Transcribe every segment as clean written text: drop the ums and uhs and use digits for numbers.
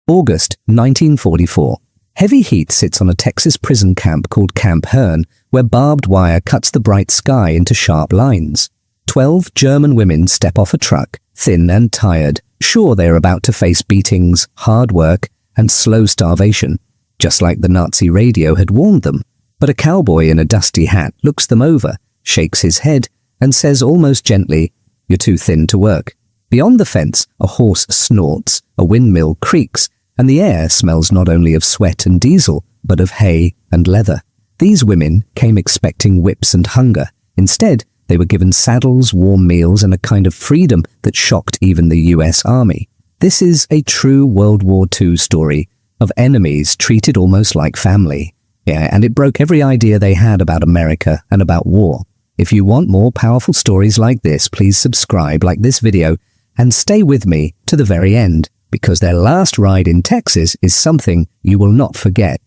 August 1944. Heavy heat sits on a Texas prison camp called Camp Hearn, where barbed wire cuts the bright sky into sharp lines. 12 German women step off a truck, thin and tired, sure they are about to face beatings, hard work, and slow starvation, just like the Nazi radio had warned them. But a cowboy in a dusty hat looks them over, shakes his head, and says almost gently, "You're too thin to work." Beyond the fence, a horse snorts, a windmill creaks, and the air smells not only of sweat and diesel, but of hay and leather. These women came expecting whips and hunger. Instead, they were given saddles, warm meals, and a kind of freedom that shocked even the US Army. This is a true World War II story of enemies treated almost like family. Yeah, and it broke every idea they had about America and about war. If you want more powerful stories like this, please subscribe, like this video, and stay with me to the very end, because their last ride in Texas is something you will not forget.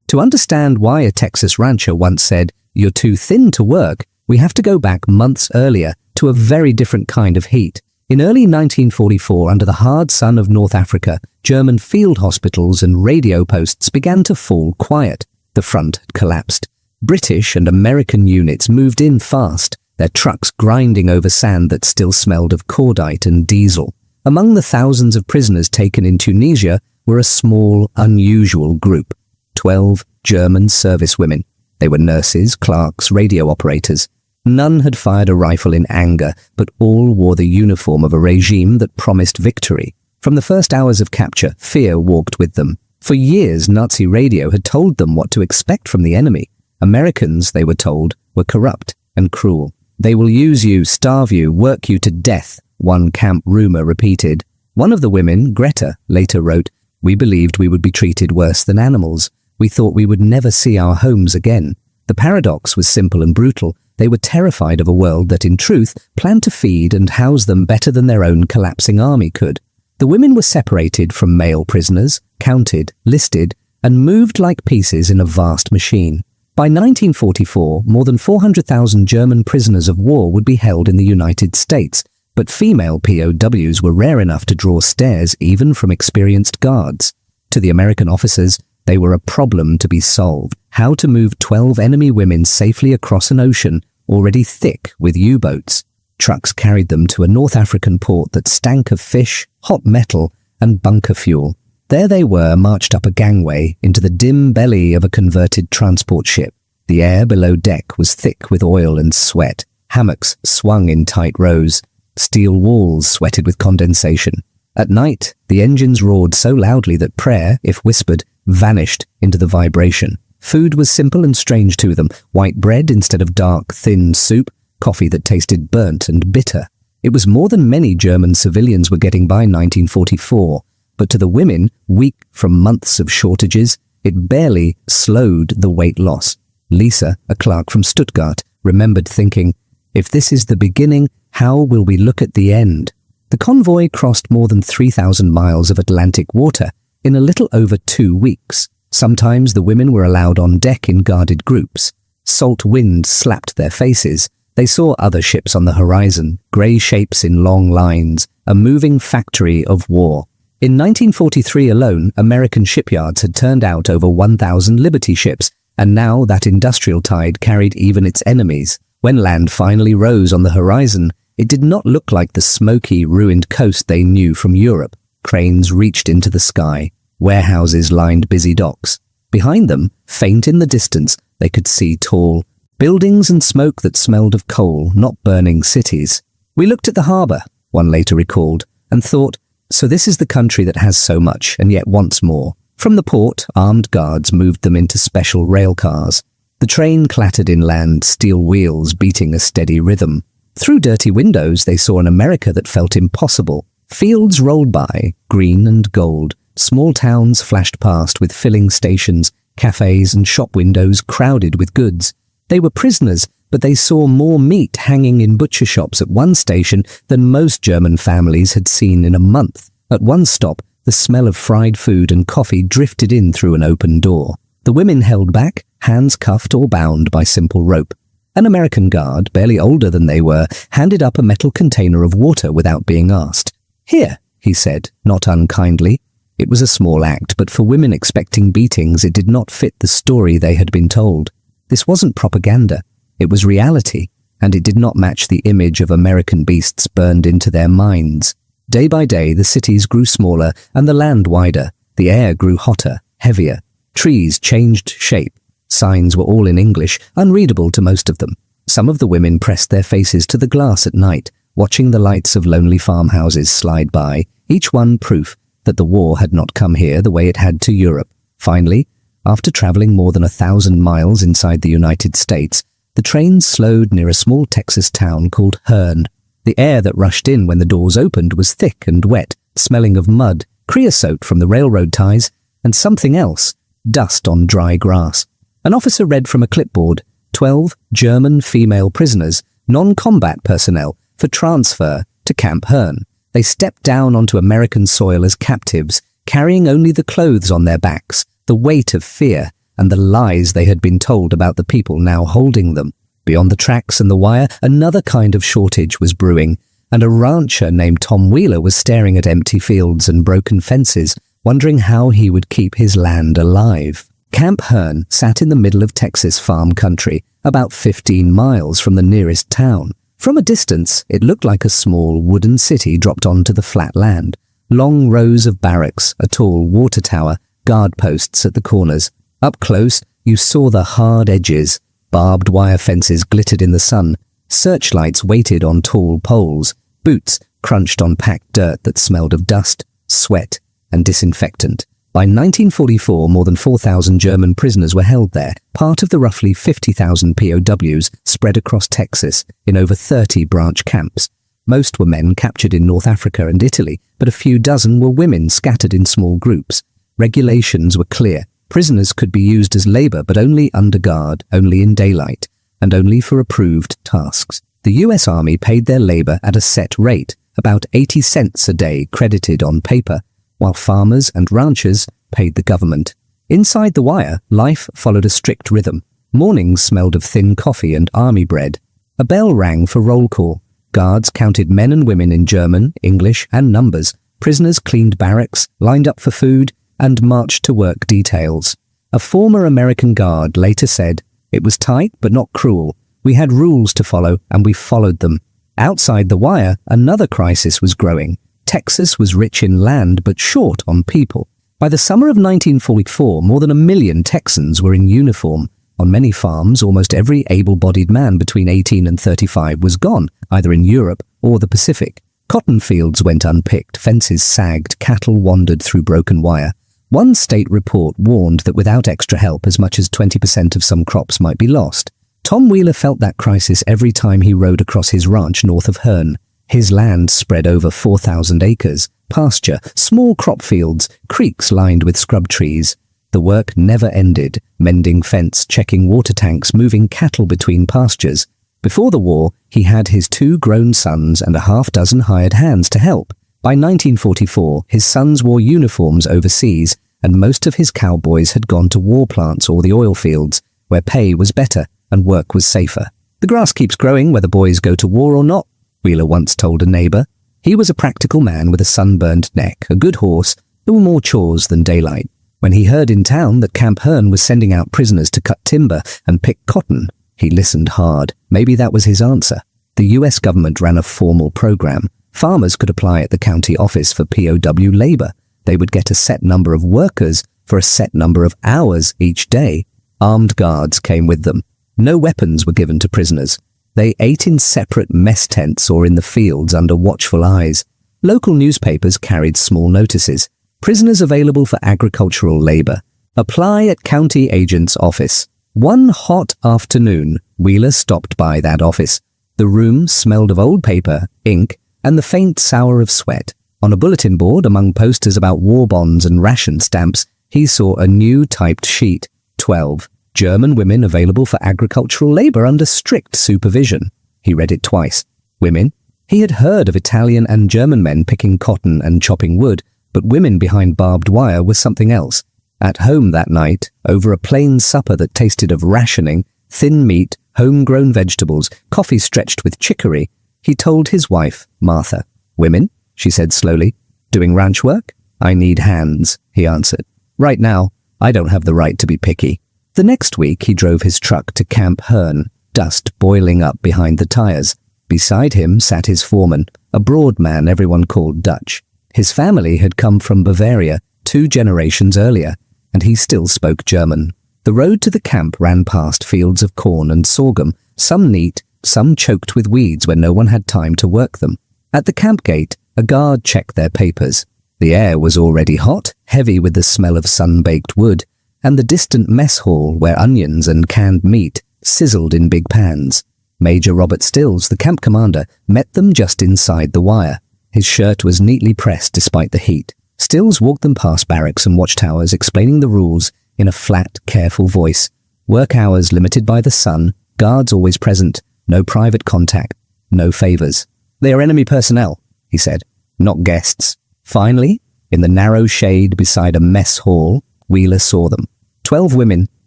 To understand why a Texas rancher once said, "You're too thin to work," we have to go back months earlier to a very different kind of heat. In early 1944, under the hard sun of North Africa, German field hospitals and radio posts began to fall quiet. The front had collapsed. British and American units moved in fast, their trucks grinding over sand that still smelled of cordite and diesel. Among the thousands of prisoners taken in Tunisia were a small, unusual group, 12 German servicewomen. They were nurses, clerks, radio operators. None had fired a rifle in anger, but all wore the uniform of a regime that promised victory. From the first hours of capture, fear walked with them. For years, Nazi radio had told them what to expect from the enemy. Americans, they were told, were corrupt and cruel. "They will use you, starve you, work you to death," one camp rumor repeated. One of the women, Greta, later wrote, "We believed we would be treated worse than animals. We thought we would never see our homes again." The paradox was simple and brutal. They were terrified of a world that, in truth, planned to feed and house them better than their own collapsing army could. The women were separated from male prisoners, counted, listed, and moved like pieces in a vast machine. By 1944, more than 400,000 German prisoners of war would be held in the United States, but female POWs were rare enough to draw stares even from experienced guards. To the American officers, they were a problem to be solved. How to move 12 enemy women safely across an ocean already thick with U-boats. Trucks carried them to a North African port that stank of fish, hot metal, and bunker fuel. There they were, marched up a gangway into the dim belly of a converted transport ship. The air below deck was thick with oil and sweat. Hammocks swung in tight rows. Steel walls sweated with condensation. At night, the engines roared so loudly that prayer, if whispered, vanished into the vibration. Food was simple and strange to them. White bread instead of dark, thin soup, coffee that tasted burnt and bitter. It was more than many German civilians were getting by 1944. But to the women, weak from months of shortages, it barely slowed the weight loss. Lisa, a clerk from Stuttgart, remembered thinking, "If this is the beginning, how will we look at the end?" The convoy crossed more than 3,000 miles of Atlantic water in a little over 2 weeks. Sometimes the women were allowed on deck in guarded groups. Salt wind slapped their faces. They saw other ships on the horizon, grey shapes in long lines, a moving factory of war. In 1943 alone, American shipyards had turned out over 1,000 Liberty ships, and now that industrial tide carried even its enemies. When land finally rose on the horizon, it did not look like the smoky, ruined coast they knew from Europe. Cranes reached into the sky. Warehouses lined busy docks. Behind them, faint in the distance, they could see tall buildings and smoke that smelled of coal, not burning cities. "We looked at the harbour," one later recalled, and thought, "So this is the country that has so much and yet wants more." From the port, armed guards moved them into special rail cars. The train clattered inland, steel wheels beating a steady rhythm. Through dirty windows, they saw an America that felt impossible. Fields rolled by, green and gold. Small towns flashed past with filling stations, cafes and shop windows crowded with goods. They were prisoners, but they saw more meat hanging in butcher shops at one station than most German families had seen in a month. At one stop, the smell of fried food and coffee drifted in through an open door. The women held back, hands cuffed or bound by simple rope. An American guard, barely older than they were, handed up a metal container of water without being asked. "Here," he said, not unkindly. It was a small act, but for women expecting beatings, it did not fit the story they had been told. This wasn't propaganda. It was reality, and it did not match the image of American beasts burned into their minds. Day by day, the cities grew smaller and the land wider. The air grew hotter, heavier. Trees changed shape. Signs were all in English, unreadable to most of them. Some of the women pressed their faces to the glass at night, watching the lights of lonely farmhouses slide by, each one proof that the war had not come here the way it had to Europe. Finally, after traveling more than 1,000 miles inside the United States, the train slowed near a small Texas town called Hearne. The air that rushed in when the doors opened was thick and wet, smelling of mud, creosote from the railroad ties, and something else, dust on dry grass. An officer read from a clipboard, 12 German female prisoners, non-combat personnel, for transfer to Camp Hearne. They stepped down onto American soil as captives, carrying only the clothes on their backs, the weight of fear, and the lies they had been told about the people now holding them. Beyond the tracks and the wire, another kind of shortage was brewing, and a rancher named Tom Wheeler was staring at empty fields and broken fences, wondering how he would keep his land alive. Camp Hearne sat in the middle of Texas farm country, about 15 miles from the nearest town. From a distance, it looked like a small wooden city dropped onto the flat land. Long rows of barracks, a tall water tower, guard posts at the corners. Up close, you saw the hard edges. Barbed wire fences glittered in the sun. Searchlights waited on tall poles. Boots crunched on packed dirt that smelled of dust, sweat, and disinfectant. By 1944, more than 4,000 German prisoners were held there, part of the roughly 50,000 POWs spread across Texas in over 30 branch camps. Most were men captured in North Africa and Italy, but a few dozen were women scattered in small groups. Regulations were clear. Prisoners could be used as labor, but only under guard, only in daylight, and only for approved tasks. The US Army paid their labor at a set rate, about 80 cents a day credited on paper, while farmers and ranchers paid the government. Inside the wire, life followed a strict rhythm. Mornings smelled of thin coffee and army bread. A bell rang for roll call. Guards counted men and women in German, English, and numbers. Prisoners cleaned barracks, lined up for food, and marched to work details. A former American guard later said, "It was tight but not cruel. We had rules to follow, and we followed them." Outside the wire, another crisis was growing. Texas was rich in land but short on people. By the summer of 1944, more than 1 million Texans were in uniform. On many farms, almost every able-bodied man between 18 and 35 was gone, either in Europe or the Pacific. Cotton fields went unpicked, fences sagged, cattle wandered through broken wire. One state report warned that without extra help, as much as 20% of some crops might be lost. Tom Wheeler felt that crisis every time he rode across his ranch north of Hearne. His land spread over 4,000 acres, pasture, small crop fields, creeks lined with scrub trees. The work never ended, mending fence, checking water tanks, moving cattle between pastures. Before the war, he had his 2 grown sons and a half-dozen hired hands to help. By 1944, his sons wore uniforms overseas, and most of his cowboys had gone to war plants or the oil fields, where pay was better and work was safer. "The grass keeps growing whether boys go to war or not," Wheeler once told a neighbor. He was a practical man with a sunburned neck, a good horse. There were more chores than daylight. When he heard in town that Camp Hearne was sending out prisoners to cut timber and pick cotton, he listened hard. Maybe that was his answer. The US government ran a formal program. Farmers could apply at the county office for POW labor. They would get a set number of workers for a set number of hours each day. Armed guards came with them. No weapons were given to prisoners. They ate in separate mess tents or in the fields under watchful eyes. Local newspapers carried small notices. Prisoners available for agricultural labor. Apply at county agent's office. One hot afternoon, Wheeler stopped by that office. The room smelled of old paper, ink, and the faint sour of sweat. On a bulletin board, among posters about war bonds and ration stamps, he saw a new typed sheet, 12. German women available for agricultural labor under strict supervision. He read it twice. Women? He had heard of Italian and German men picking cotton and chopping wood, but women behind barbed wire was something else. At home that night, over a plain supper that tasted of rationing, thin meat, homegrown vegetables, coffee stretched with chicory, he told his wife, Martha. "Women?" she said slowly. "Doing ranch work? I need hands, he answered. Right now, I don't have the right to be picky. The next week, he drove his truck to Camp Hearn, dust boiling up behind the tires. Beside him sat his foreman, a broad man everyone called Dutch. His family had come from Bavaria 2 generations earlier, and he still spoke German. The road to the camp ran past fields of corn and sorghum, some neat, some choked with weeds where no one had time to work them. At the camp gate, a guard checked their papers. The air was already hot, heavy with the smell of sun-baked wood, and the distant mess hall where onions and canned meat sizzled in big pans. Major Robert Stills, the camp commander, met them just inside the wire. His shirt was neatly pressed despite the heat. Stills walked them past barracks and watchtowers, explaining the rules in a flat, careful voice. Work hours limited by the sun, guards always present, no private contact, no favors. They are enemy personnel, he said, not guests. Finally, in the narrow shade beside a mess hall, Wheeler saw them. 12 women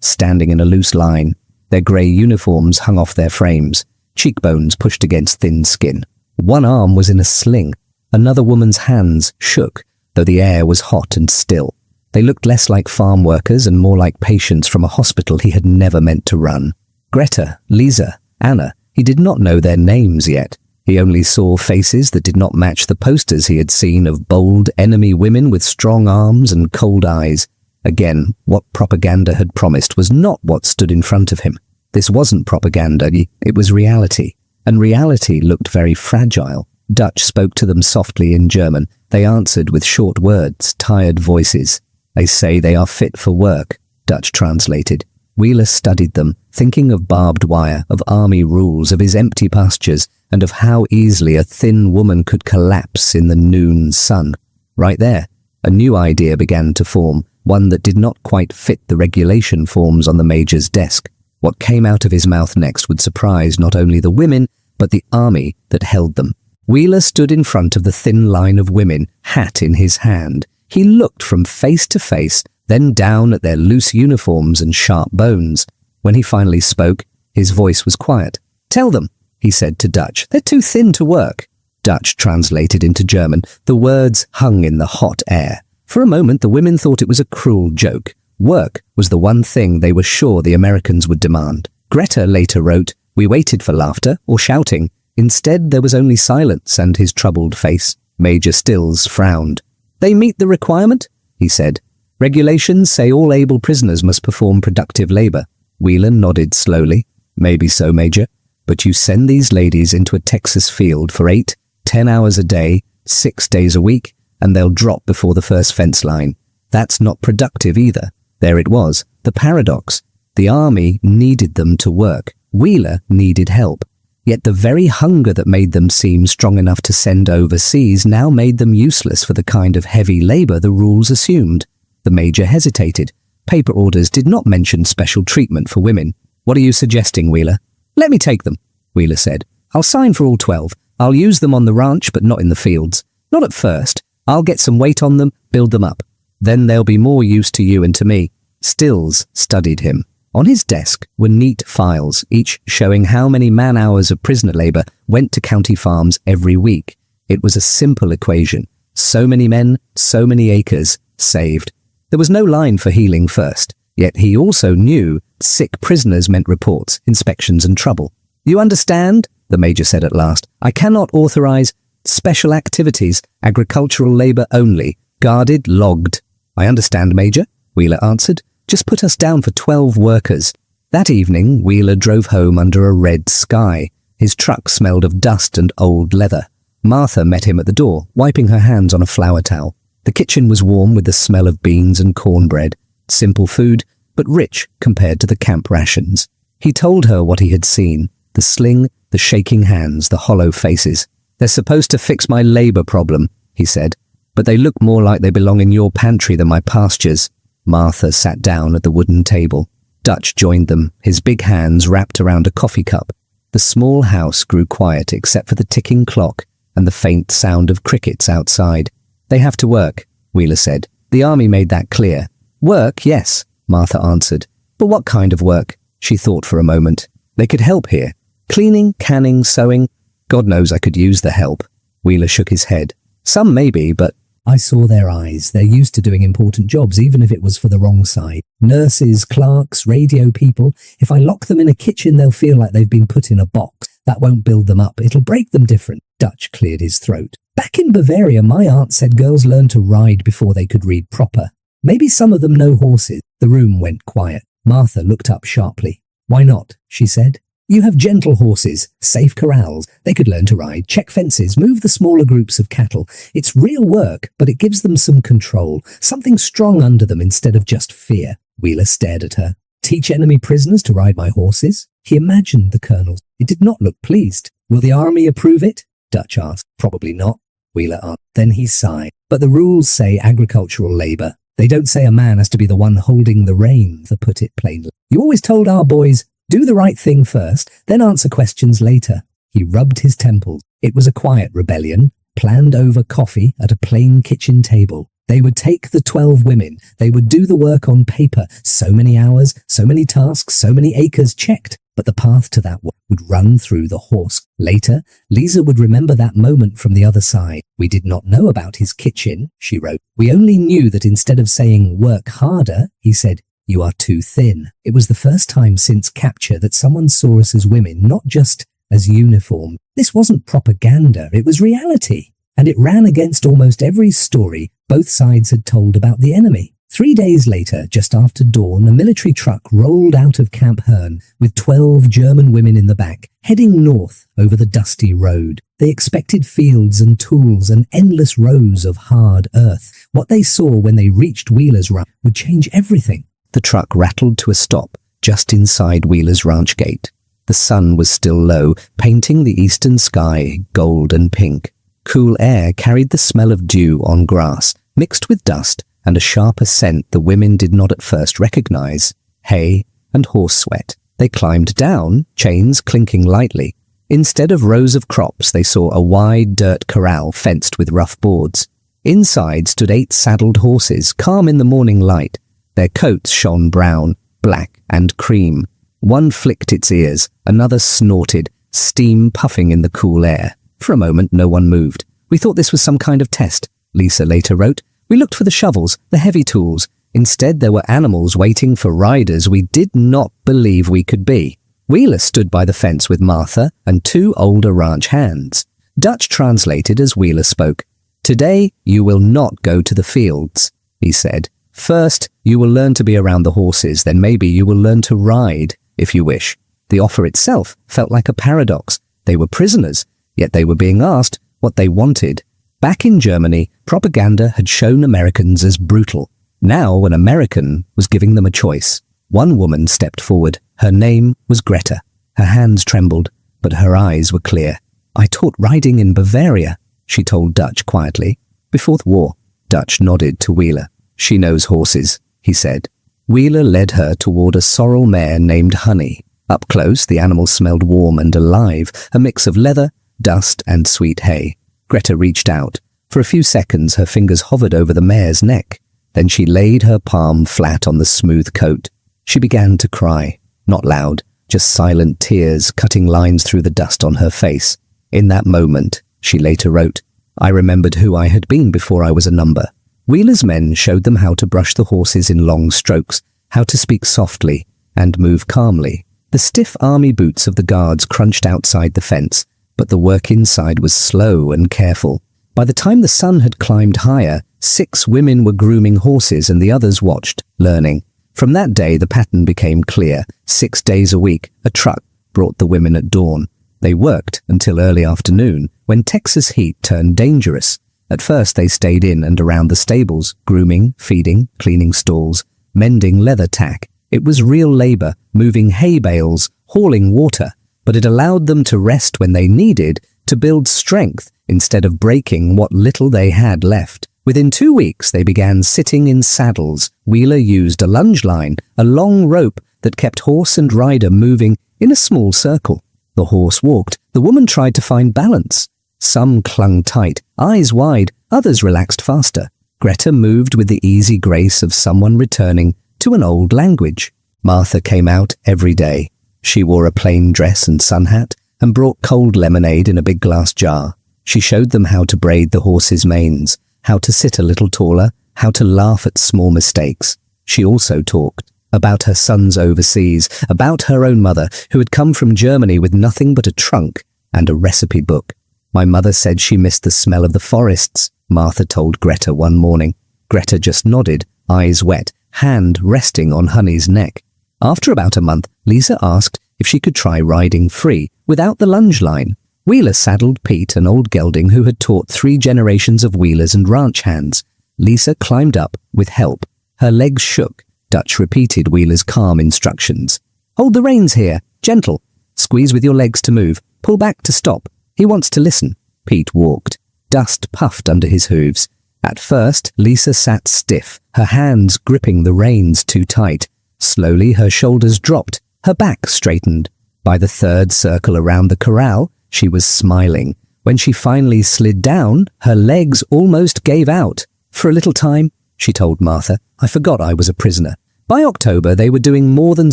standing in a loose line. Their grey uniforms hung off their frames, cheekbones pushed against thin skin. One arm was in a sling. Another woman's hands shook, though the air was hot and still. They looked less like farm workers and more like patients from a hospital he had never meant to run. Greta, Lisa, Anna, he did not know their names yet. He only saw faces that did not match the posters he had seen of bold enemy women with strong arms and cold eyes. Again, what propaganda had promised was not what stood in front of him. This wasn't propaganda, it was reality. And reality looked very fragile. Dutch spoke to them softly in German. They answered with short words, tired voices. They say they are fit for work, Dutch translated. Wheeler studied them, thinking of barbed wire, of army rules, of his empty pastures, and of how easily a thin woman could collapse in the noon sun. Right there, a new idea began to form, one that did not quite fit the regulation forms on the major's desk. What came out of his mouth next would surprise not only the women, but the army that held them. Wheeler stood in front of the thin line of women, hat in his hand. He looked from face to face, then down at their loose uniforms and sharp bones. When he finally spoke, his voice was quiet. "Tell them," he said to Dutch, "they're too thin to work." Dutch translated into German. The words hung in the hot air. For a moment, the women thought it was a cruel joke. Work was the one thing they were sure the Americans would demand. Greta later wrote, "We waited for laughter or shouting. Instead, there was only silence and his troubled face." Major Stills frowned. "They meet the requirement?" he said. "Regulations say all able prisoners must perform productive labor." Wheeler nodded slowly. "Maybe so, Major. But you send these ladies into a Texas field for 8, 10 hours a day, 6 days a week, and they'll drop before the first fence line. That's not productive either." There it was, the paradox. The army needed them to work. Wheeler needed help. Yet the very hunger that made them seem strong enough to send overseas now made them useless for the kind of heavy labor the rules assumed. The major hesitated. Paper orders did not mention special treatment for women. "What are you suggesting, Wheeler?" "Let me take them," Wheeler said. "I'll sign for all 12. I'll use them on the ranch, but not in the fields. Not at first. I'll get some weight on them, build them up. Then they'll be more use to you and to me." Stills studied him. On his desk were neat files, each showing how many man-hours of prisoner labor went to county farms every week. It was a simple equation. So many men, so many acres, saved. There was no line for healing first, yet he also knew sick prisoners meant reports, inspections and trouble. "You understand?" the major said at last. "I cannot authorize special activities, agricultural labor only, guarded, logged." "I understand, Major," Wheeler answered. "Just put us down for 12 workers." That evening, Wheeler drove home under a red sky. His truck smelled of dust and old leather. Martha met him at the door, wiping her hands on a flour towel. The kitchen was warm with the smell of beans and cornbread. Simple food, but rich compared to the camp rations. He told her what he had seen. The sling, the shaking hands, the hollow faces. "They're supposed to fix my labor problem," he said, "but they look more like they belong in your pantry than my pastures." Martha sat down at the wooden table. Dutch joined them, his big hands wrapped around a coffee cup. The small house grew quiet except for the ticking clock and the faint sound of crickets outside. "They have to work," Wheeler said. "The army made that clear." "Work, yes," Martha answered. "But what kind of work?" She thought for a moment. "They could help here. Cleaning, canning, sewing. God knows I could use the help." Wheeler shook his head. "Some maybe, but I saw their eyes. They're used to doing important jobs, even if it was for the wrong side. Nurses, clerks, radio people. If I lock them in a kitchen, they'll feel like they've been put in a box. That won't build them up. It'll break them different. Dutch cleared his throat. Back in Bavaria, my aunt said girls learned to ride before they could read proper. Maybe some of them know horses. The room went quiet. Martha looked up sharply. Why not? She said. You have gentle horses, safe corrals. They could learn to ride, check fences, move the smaller groups of cattle. It's real work, but it gives them some control, something strong under them instead of just fear. Wheeler stared at her. Teach enemy prisoners to ride my horses? He imagined the colonel. It did not look pleased. Will the army approve it? Dutch asked. Probably not. Wheeler asked. Then he sighed. But the rules say agricultural labour. They don't say a man has to be the one holding the reins, to put it plainly. You always told our boys, do the right thing first, then answer questions later. He rubbed his temples. It was a quiet rebellion, planned over coffee at a plain kitchen table. They would take the 12 women. They would do the work on paper. So many hours, so many tasks, so many acres checked. But the path to that would run through the horse. Later, Lisa would remember that moment from the other side. We did not know about his kitchen, she wrote. We only knew that instead of saying, work harder, he said, you are too thin. It was the first time since capture that someone saw us as women, not just as uniform. This wasn't propaganda, it was reality. And it ran against almost every story both sides had told about the enemy. 3 days later, just after dawn, a military truck rolled out of Camp Herne with 12 German women in the back, heading north over the dusty road. They expected fields and tools and endless rows of hard earth. What they saw when they reached Wheeler's ranch would change everything. The truck rattled to a stop just inside Wheeler's ranch gate. The sun was still low, painting the eastern sky gold and pink. Cool air carried the smell of dew on grass, mixed with dust and a sharper scent the women did not at first recognize, hay and horse sweat. They climbed down, chains clinking lightly. Instead of rows of crops, they saw a wide dirt corral fenced with rough boards. Inside stood 8 saddled horses, calm in the morning light. Their coats shone brown, black and cream. One flicked its ears, another snorted, steam puffing in the cool air. For a moment, no one moved. We thought this was some kind of test, Lisa later wrote. We looked for the shovels, the heavy tools. Instead, there were animals waiting for riders we did not believe we could be. Wheeler stood by the fence with Martha and 2 older ranch hands. Dutch translated as Wheeler spoke. Today, you will not go to the fields, he said. First, you will learn to be around the horses, then maybe you will learn to ride, if you wish. The offer itself felt like a paradox. They were prisoners, yet they were being asked what they wanted. Back in Germany, propaganda had shown Americans as brutal. Now an American was giving them a choice. One woman stepped forward. Her name was Greta. Her hands trembled, but her eyes were clear. I taught riding in Bavaria, she told Dutch quietly. Before the war, Dutch nodded to Wheeler. She knows horses, he said. Wheeler led her toward a sorrel mare named Honey. Up close, the animal smelled warm and alive, a mix of leather, dust, and sweet hay. Greta reached out. For a few seconds, her fingers hovered over the mare's neck. Then she laid her palm flat on the smooth coat. She began to cry. Not loud, just silent tears cutting lines through the dust on her face. In that moment, she later wrote, I remembered who I had been before I was a number. Wheeler's men showed them how to brush the horses in long strokes, how to speak softly and move calmly. The stiff army boots of the guards crunched outside the fence, but the work inside was slow and careful. By the time the sun had climbed higher, 6 women were grooming horses and the others watched, learning. From that day, the pattern became clear. 6 days a week, a truck brought the women at dawn. They worked until early afternoon, when Texas heat turned dangerous. At first, they stayed in and around the stables, grooming, feeding, cleaning stalls, mending leather tack. It was real labor, moving hay bales, hauling water, but it allowed them to rest when they needed, to build strength instead of breaking what little they had left. Within 2 weeks, they began sitting in saddles. Wheeler used a lunge line, a long rope that kept horse and rider moving in a small circle. The horse walked. The woman tried to find balance. Some clung tight, eyes wide, others relaxed faster. Greta moved with the easy grace of someone returning to an old language. Martha came out every day. She wore a plain dress and sun hat and brought cold lemonade in a big glass jar. She showed them how to braid the horses' manes, how to sit a little taller, how to laugh at small mistakes. She also talked about her sons overseas, about her own mother, who had come from Germany with nothing but a trunk and a recipe book. My mother said she missed the smell of the forests, Martha told Greta one morning. Greta just nodded, eyes wet, hand resting on Honey's neck. After about a month, Lisa asked if she could try riding free, without the lunge line. Wheeler saddled Pete, an old gelding who had taught 3 generations of wheelers and ranch hands. Lisa climbed up with help. Her legs shook. Dutch repeated Wheeler's calm instructions. Hold the reins here, gentle. Squeeze with your legs to move. Pull back to stop. He wants to listen. Pete walked. Dust puffed under his hooves. At first, Lisa sat stiff, her hands gripping the reins too tight. Slowly, her shoulders dropped, her back straightened. By the 3rd circle around the corral, she was smiling. When she finally slid down, her legs almost gave out. For a little time, she told Martha, I forgot I was a prisoner. By October, they were doing more than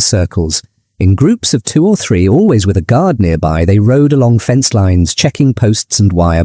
circles. In groups of 2 or 3, always with a guard nearby, they rode along fence lines, checking posts and wire.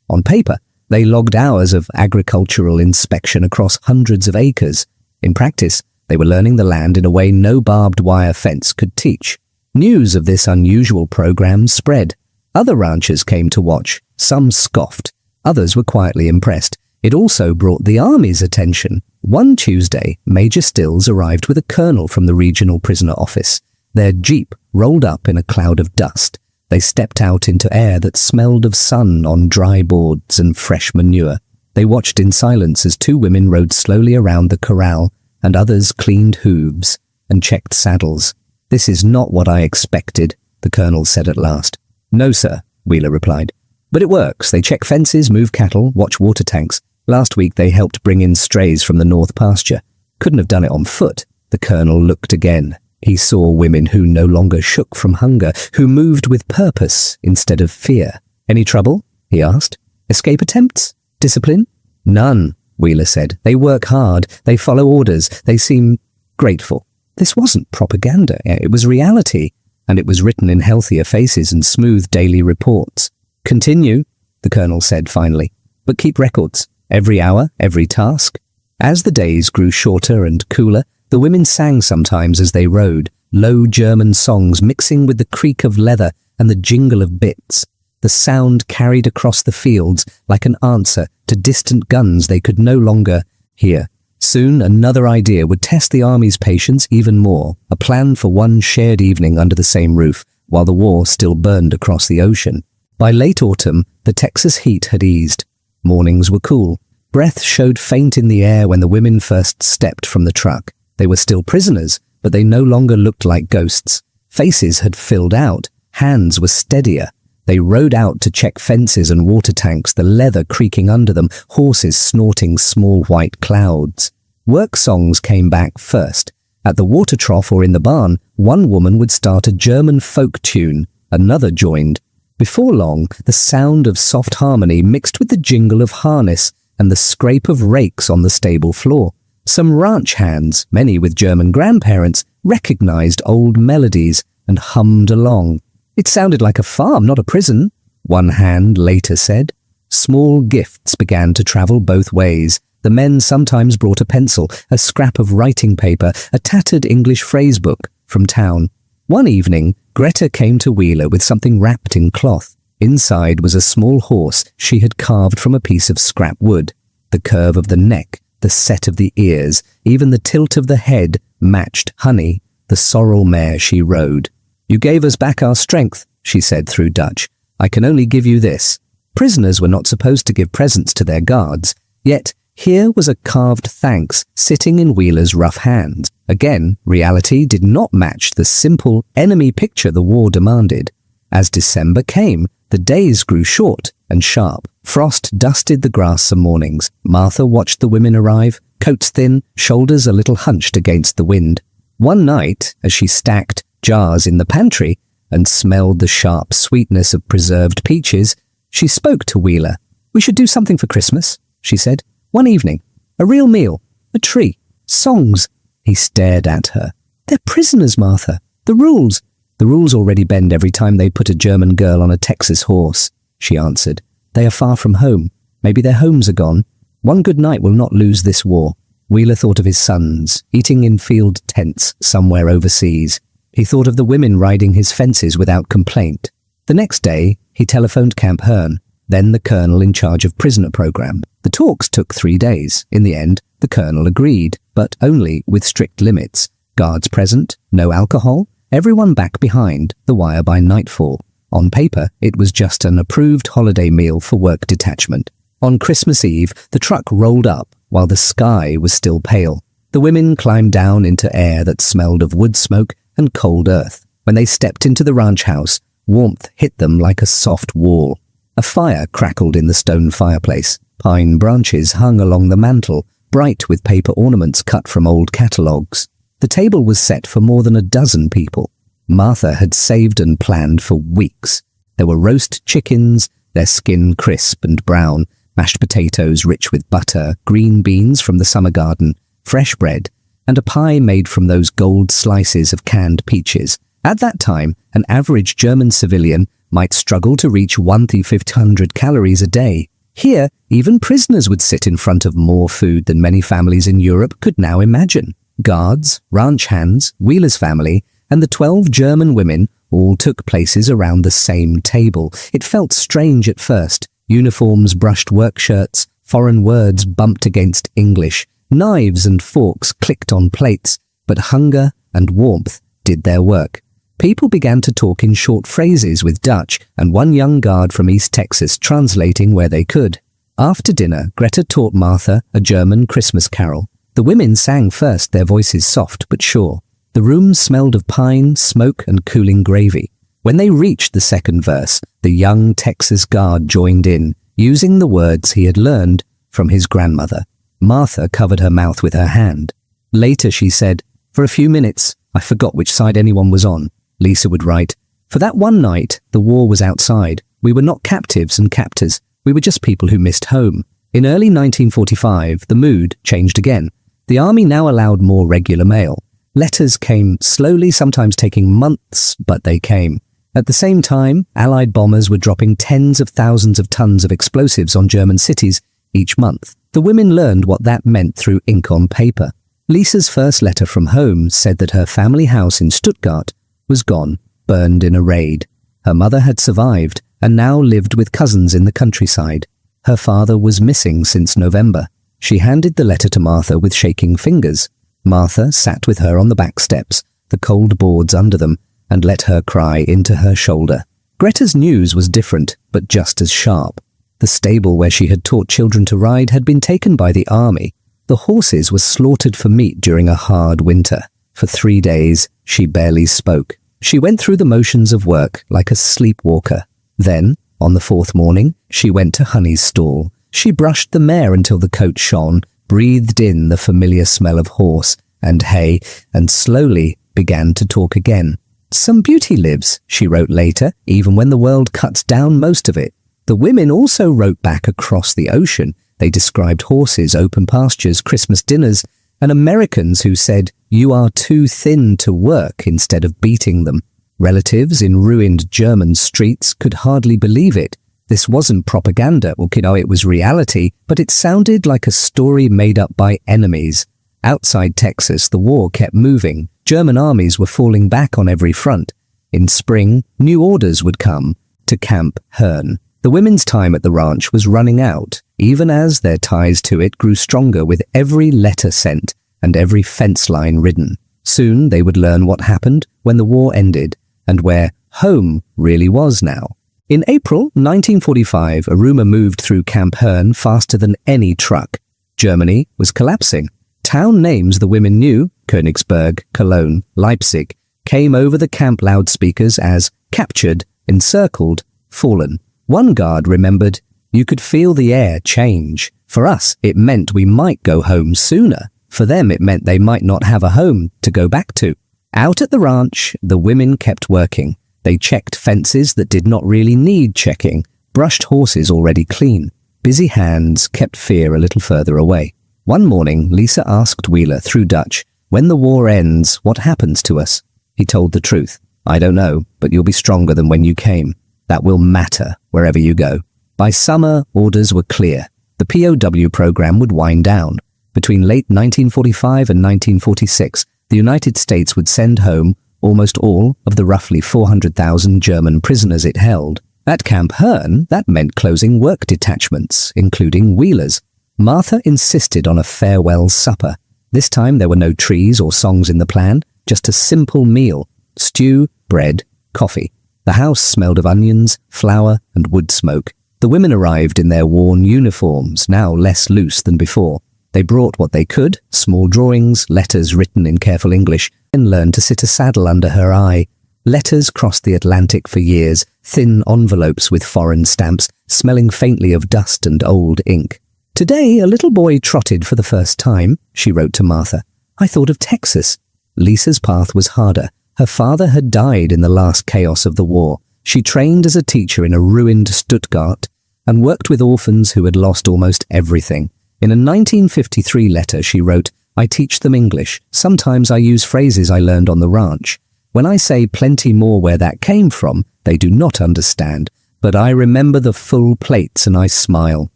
On paper, they logged hours of agricultural inspection across hundreds of acres. In practice, they were learning the land in a way no barbed wire fence could teach. News of this unusual program spread. Other ranchers came to watch. Some scoffed. Others were quietly impressed. It also brought the Army's attention. One Tuesday, Major Stills arrived with a colonel from the regional prisoner office. Their jeep rolled up in a cloud of dust. They stepped out into air that smelled of sun on dry boards and fresh manure. They watched in silence as 2 women rode slowly around the corral, and others cleaned hooves and checked saddles. This is not what I expected, the colonel said at last. No, sir, Wheeler replied. But it works. They check fences, move cattle, watch water tanks. Last week they helped bring in strays from the north pasture. Couldn't have done it on foot. The colonel looked again. He saw women who no longer shook from hunger, who moved with purpose instead of fear. Any trouble? He asked. Escape attempts? Discipline? None, Wheeler said. They work hard. They follow orders. They seem grateful. This wasn't propaganda. It was reality. And it was written in healthier faces and smooth daily reports. Continue, the colonel said finally. But keep records. Every hour, every task. As the days grew shorter and cooler, the women sang sometimes as they rode, low German songs mixing with the creak of leather and the jingle of bits. The sound carried across the fields like an answer to distant guns they could no longer hear. Soon another idea would test the Army's patience even more, a plan for one shared evening under the same roof, while the war still burned across the ocean. By late autumn, the Texas heat had eased. Mornings were cool. Breath showed faint in the air when the women first stepped from the truck. They were still prisoners, but they no longer looked like ghosts. Faces had filled out. Hands were steadier. They rode out to check fences and water tanks, the leather creaking under them, horses snorting small white clouds. Work songs came back first. At the water trough or in the barn, one woman would start a German folk tune. Another joined. Before long, the sound of soft harmony mixed with the jingle of harness and the scrape of rakes on the stable floor. Some ranch hands, many with German grandparents, recognized old melodies and hummed along. It sounded like a farm, not a prison, one hand later said. Small gifts began to travel both ways. The men sometimes brought a pencil, a scrap of writing paper, a tattered English phrasebook from town. One evening, Greta came to Wheeler with something wrapped in cloth. Inside was a small horse she had carved from a piece of scrap wood. The curve of the neck, the set of the ears, even the tilt of the head matched Honey, the sorrel mare she rode. You gave us back our strength, she said through Dutch. I can only give you this. Prisoners were not supposed to give presents to their guards, yet here was a carved thanks sitting in Wheeler's rough hands. Again, reality did not match the simple enemy picture the war demanded. As December came, the days grew short and sharp. Frost dusted the grass some mornings. Martha watched the women arrive, coats thin, shoulders a little hunched against the wind. One night, as she stacked jars in the pantry and smelled the sharp sweetness of preserved peaches, she spoke to Wheeler. We should do something for Christmas, she said. One evening. A real meal. A tree. Songs. He stared at her. They're prisoners, Martha. The rules. The rules already bend every time they put a German girl on a Texas horse, she answered. They are far from home. Maybe their homes are gone. One good night will not lose this war. Wheeler thought of his sons, eating in field tents somewhere overseas. He thought of the women riding his fences without complaint. The next day, he telephoned Camp Hearn, then the colonel in charge of prisoner program. The talks took 3 days. In the end, the colonel agreed, but only with strict limits. Guards present, no alcohol, everyone back behind the wire by nightfall. On paper, it was just an approved holiday meal for work detachment. On Christmas Eve, the truck rolled up while the sky was still pale. The women climbed down into air that smelled of wood smoke and cold earth. When they stepped into the ranch house, warmth hit them like a soft wall. A fire crackled in the stone fireplace. Pine branches hung along the mantel, bright with paper ornaments cut from old catalogues. The table was set for more than a dozen people. Martha had saved and planned for weeks. There were roast chickens, their skin crisp and brown, mashed potatoes rich with butter, green beans from the summer garden, fresh bread, and a pie made from those gold slices of canned peaches. At that time, an average German civilian might struggle to reach 1,500 calories a day. Here, even prisoners would sit in front of more food than many families in Europe could now imagine. Guards, ranch hands, Wheeler's family, and the 12 German women all took places around the same table. It felt strange at first. Uniforms brushed work shirts, foreign words bumped against English, knives and forks clicked on plates, but hunger and warmth did their work. People began to talk in short phrases with Dutch, and one young guard from East Texas translating where they could. After dinner, Greta taught Martha a German Christmas carol. The women sang first, their voices soft but sure. The room smelled of pine, smoke, and cooling gravy. When they reached the second verse, the young Texas guard joined in, using the words he had learned from his grandmother. Martha covered her mouth with her hand. Later she said, "For a few minutes, I forgot which side anyone was on." Lisa would write, "For that one night, the war was outside. We were not captives and captors. We were just people who missed home." In early 1945, the mood changed again. The army now allowed more regular mail. Letters came slowly, sometimes taking months, but they came. At the same time, Allied bombers were dropping tens of thousands of tons of explosives on German cities each month. The women learned what that meant through ink on paper. Lisa's first letter from home said that her family house in Stuttgart was gone, burned in a raid. Her mother had survived and now lived with cousins in the countryside. Her father was missing since November. She handed the letter to Martha with shaking fingers. Martha sat with her on the back steps, the cold boards under them, and let her cry into her shoulder. Greta's news was different, but just as sharp. The stable where she had taught children to ride had been taken by the army. The horses were slaughtered for meat during a hard winter. For 3 days, she barely spoke. She went through the motions of work like a sleepwalker. Then, on the 4th morning, she went to Honey's stall. She brushed the mare until the coat shone, breathed in the familiar smell of horse and hay, and slowly began to talk again. "Some beauty lives," she wrote later, even when the world cuts down most of it. The women also wrote back across the ocean. They described horses, open pastures, Christmas dinners, and Americans who said, "You are too thin to work," instead of beating them. Relatives in ruined German streets could hardly believe it. This wasn't propaganda, it was reality, but it sounded like a story made up by enemies. Outside Texas, the war kept moving. German armies were falling back on every front. In spring, new orders would come to Camp Hearn. The women's time at the ranch was running out, even as their ties to it grew stronger with every letter sent and every fence line ridden. Soon they would learn what happened when the war ended and where home really was now. In April 1945, a rumor moved through Camp Hearn faster than any truck. Germany was collapsing. Town names the women knew, Königsberg, Cologne, Leipzig, came over the camp loudspeakers as captured, encircled, fallen. One guard remembered, "You could feel the air change. For us, it meant we might go home sooner. For them, it meant they might not have a home to go back to." Out at the ranch, the women kept working. They checked fences that did not really need checking, brushed horses already clean. Busy hands kept fear a little further away. One morning, Lisa asked Wheeler through Dutch, "When the war ends, what happens to us?" He told the truth. "I don't know, but you'll be stronger than when you came. That will matter wherever you go." By summer, orders were clear. The POW program would wind down. Between late 1945 and 1946, the United States would send home almost all of the roughly 400,000 German prisoners it held. At Camp Hearn, that meant closing work detachments, including wheelers. Martha insisted on a farewell supper. This time there were no trees or songs in the plan, just a simple meal: stew, bread, coffee. The house smelled of onions, flour, and wood smoke. The women arrived in their worn uniforms, now less loose than before. They brought what they could: small drawings, letters written in careful English, and learned to sit a saddle under her eye. Letters crossed the Atlantic for years, thin envelopes with foreign stamps, smelling faintly of dust and old ink. "Today a little boy trotted for the first time," she wrote to Martha. "I thought of Texas." Lisa's path was harder. Her father had died in the last chaos of the war. She trained as a teacher in a ruined Stuttgart and worked with orphans who had lost almost everything. In a 1953 letter she wrote, "I teach them English. Sometimes I use phrases I learned on the ranch. When I say plenty more where that came from, they do not understand. But I remember the full plates and I smile."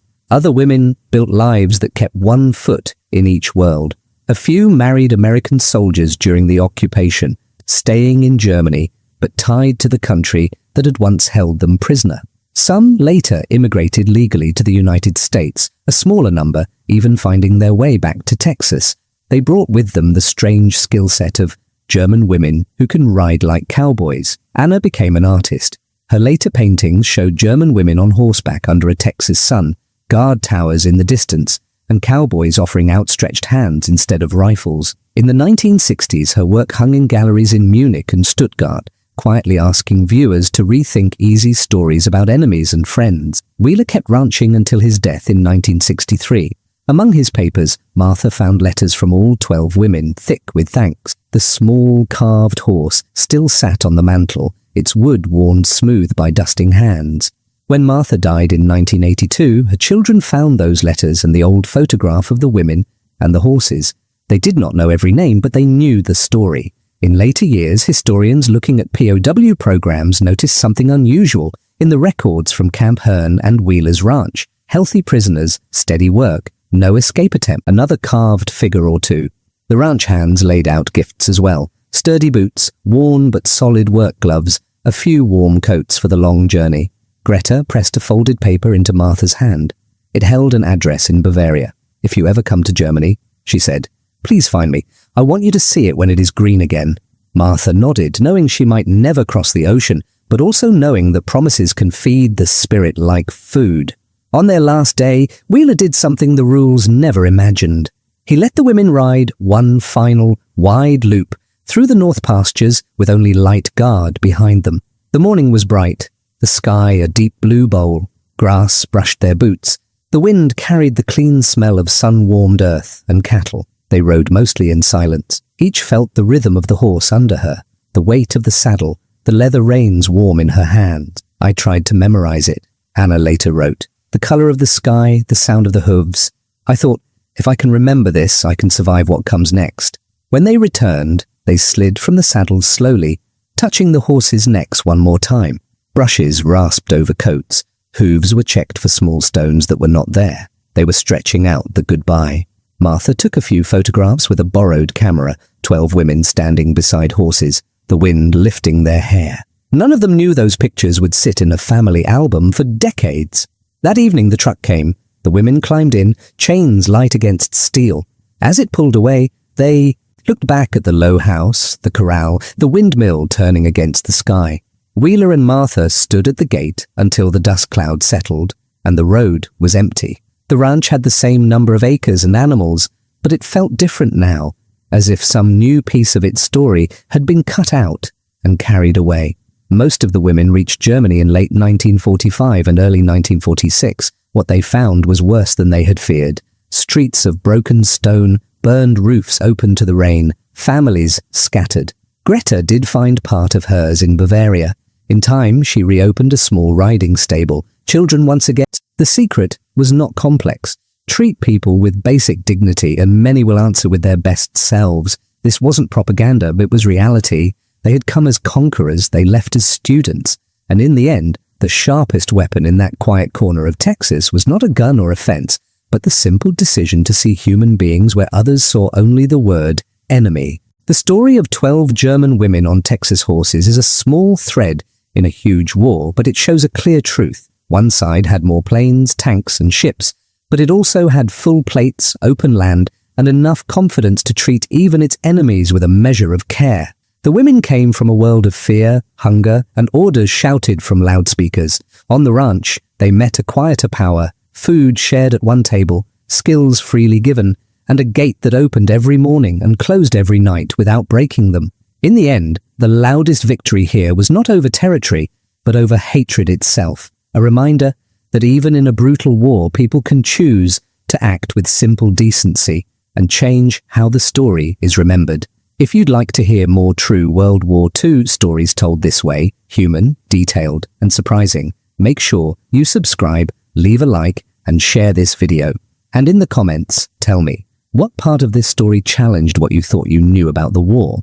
Other women built lives that kept one foot in each world. A few married American soldiers during the occupation, staying in Germany, but tied to the country that had once held them prisoner. Some later immigrated legally to the United States, a smaller number even finding their way back to Texas. They brought with them the strange skill set of German women who can ride like cowboys. Anna became an artist. Her later paintings showed German women on horseback under a Texas sun, guard towers in the distance, and cowboys offering outstretched hands instead of rifles. In the 1960s, her work hung in galleries in Munich and Stuttgart, quietly asking viewers to rethink easy stories about enemies and friends. Wheeler kept ranching until his death in 1963. Among his papers, Martha found letters from all 12 women, thick with thanks. The small, carved horse still sat on the mantel, its wood worn smooth by dusting hands. When Martha died in 1982, her children found those letters and the old photograph of the women and the horses. They did not know every name, but they knew the story. In later years, historians looking at POW programs noticed something unusual in the records from Camp Hearn and Wheeler's Ranch. Healthy prisoners, steady work, no escape attempt, another carved figure or two. The ranch hands laid out gifts as well: sturdy boots, worn but solid work gloves, a few warm coats for the long journey. Greta pressed a folded paper into Martha's hand. It held an address in Bavaria. "If you ever come to Germany," she said, "please find me. I want you to see it when it is green again." Martha nodded, knowing she might never cross the ocean, but also knowing that promises can feed the spirit like food. On their last day, Wheeler did something the rules never imagined. He let the women ride one final, wide loop through the north pastures with only light guard behind them. The morning was bright, the sky a deep blue bowl. Grass brushed their boots. The wind carried the clean smell of sun-warmed earth and cattle. They rode mostly in silence. Each felt the rhythm of the horse under her, the weight of the saddle, the leather reins warm in her hands. "I tried to memorize it," Anna later wrote. "The color of the sky, the sound of the hooves. I thought, if I can remember this, I can survive what comes next." When they returned, they slid from the saddles slowly, touching the horses' necks one more time. Brushes rasped over coats. Hooves were checked for small stones that were not there. They were stretching out the goodbye. Martha took a few photographs with a borrowed camera, 12 women standing beside horses, the wind lifting their hair. None of them knew those pictures would sit in a family album for decades. That evening the truck came. The women climbed in, chains light against steel. As it pulled away, they looked back at the low house, the corral, the windmill turning against the sky. Wheeler and Martha stood at the gate until the dust cloud settled and the road was empty. The ranch had the same number of acres and animals, but it felt different now, as if some new piece of its story had been cut out and carried away. Most of the women reached Germany in late 1945 and early 1946. What they found was worse than they had feared. Streets of broken stone, burned roofs open to the rain, families scattered. Greta did find part of hers in Bavaria. In time, she reopened a small riding stable. Children once again. The secret was not complex. Treat people with basic dignity and many will answer with their best selves. This wasn't propaganda, but it was reality. They had come as conquerors, they left as students. And in the end, the sharpest weapon in that quiet corner of Texas was not a gun or a fence, but the simple decision to see human beings where others saw only the word enemy. The story of 12 German women on Texas horses is a small thread in a huge war, but it shows a clear truth. One side had more planes, tanks, and ships, but it also had full plates, open land, and enough confidence to treat even its enemies with a measure of care. The women came from a world of fear, hunger, and orders shouted from loudspeakers. On the ranch, they met a quieter power, food shared at one table, skills freely given, and a gate that opened every morning and closed every night without breaking them. In the end, the loudest victory here was not over territory, but over hatred itself, a reminder that even in a brutal war, people can choose to act with simple decency and change how the story is remembered. If you'd like to hear more true World War II stories told this way, human, detailed, and surprising, make sure you subscribe, leave a like, and share this video. And in the comments, tell me, what part of this story challenged what you thought you knew about the war?